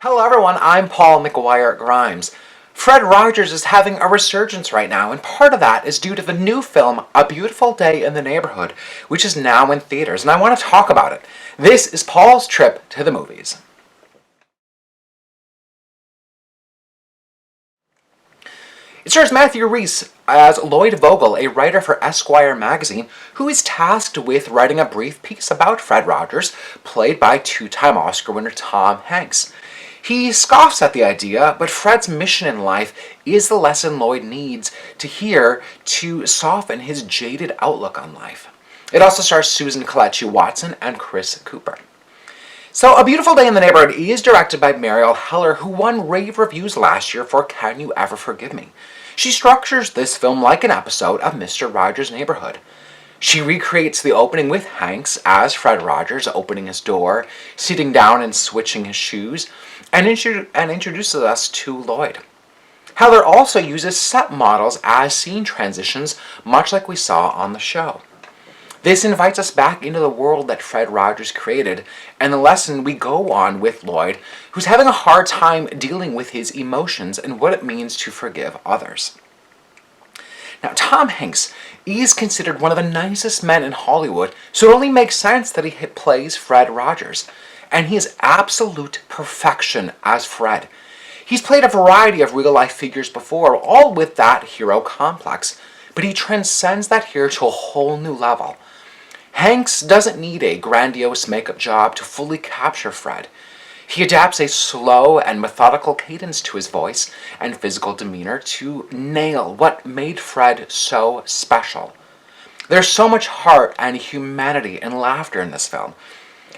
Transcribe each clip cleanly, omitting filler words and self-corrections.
Hello everyone, I'm Paul McGuire at Grimes. Fred Rogers is having a resurgence right now, and part of that is due to the new film, A Beautiful Day in the Neighborhood, which is now in theaters, and I want to talk about it. This is Paul's trip to the movies. It stars Matthew Rhys as Lloyd Vogel, a writer for Esquire magazine, who is tasked with writing a brief piece about Fred Rogers, played by two-time Oscar winner Tom Hanks. He scoffs at the idea, but Fred's mission in life is the lesson Lloyd needs to hear to soften his jaded outlook on life. It also stars Susan Kelechi Watson and Chris Cooper. So, A Beautiful Day in the Neighborhood is directed by Mariel Heller, who won rave reviews last year for Can You Ever Forgive Me? She structures this film like an episode of Mr. Rogers' Neighborhood. She recreates the opening with Hanks as Fred Rogers opening his door, sitting down and switching his shoes, and introduces us to Lloyd. Heller also uses set models as scene transitions, much like we saw on the show. This invites us back into the world that Fred Rogers created, and the lesson we go on with Lloyd, who's having a hard time dealing with his emotions and what it means to forgive others. Now, Tom Hanks is considered one of the nicest men in Hollywood, so it only makes sense that he plays Fred Rogers. And he is absolute perfection as Fred. He's played a variety of real-life figures before, all with that hero complex, but he transcends that here to a whole new level. Hanks doesn't need a grandiose makeup job to fully capture Fred. He adapts a slow and methodical cadence to his voice and physical demeanor to nail what made Fred so special. There's so much heart and humanity and laughter in this film.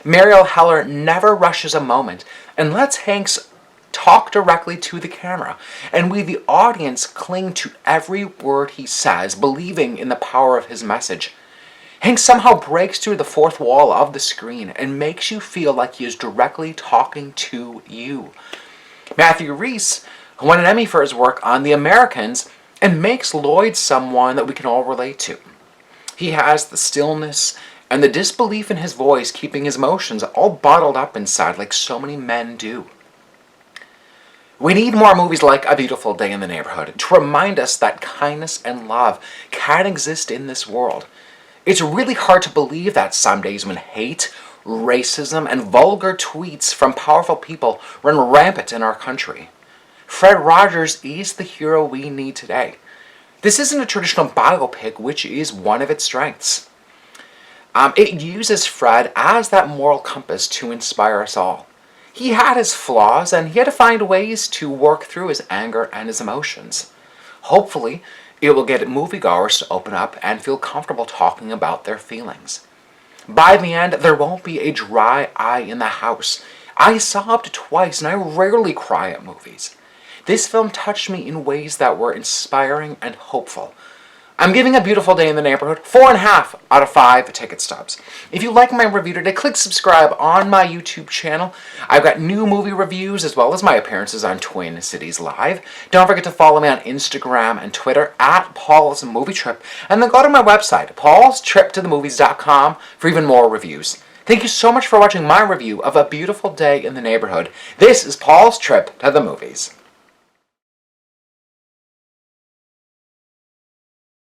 Mariel Heller never rushes a moment and lets Hanks talk directly to the camera, and we, the audience, cling to every word he says, believing in the power of his message. Hanks somehow breaks through the fourth wall of the screen and makes you feel like he is directly talking to you. Matthew Rhys won an Emmy for his work on The Americans and makes Lloyd someone that we can all relate to. He has the stillness and the disbelief in his voice, keeping his emotions all bottled up inside like so many men do. We need more movies like A Beautiful Day in the Neighborhood to remind us that kindness and love can exist in this world. It's really hard to believe that some days when hate, racism, and vulgar tweets from powerful people run rampant in our country. Fred Rogers is the hero we need today. This isn't a traditional biopic, which is one of its strengths. It uses Fred as that moral compass to inspire us all. He had his flaws, and he had to find ways to work through his anger and his emotions. Hopefully, it will get moviegoers to open up and feel comfortable talking about their feelings. By the end, there won't be a dry eye in the house. I sobbed twice, and I rarely cry at movies. This film touched me in ways that were inspiring and hopeful. I'm giving A Beautiful Day in the Neighborhood 4.5 out of 5 ticket stubs. If you like my review today, click subscribe on my YouTube channel. I've got new movie reviews as well as my appearances on Twin Cities Live. Don't forget to follow me on Instagram and Twitter at Paul's Movie Trip, and then go to my website, paulstriptothemovies.com, for even more reviews. Thank you so much for watching my review of A Beautiful Day in the Neighborhood. This is Paul's Trip to the Movies.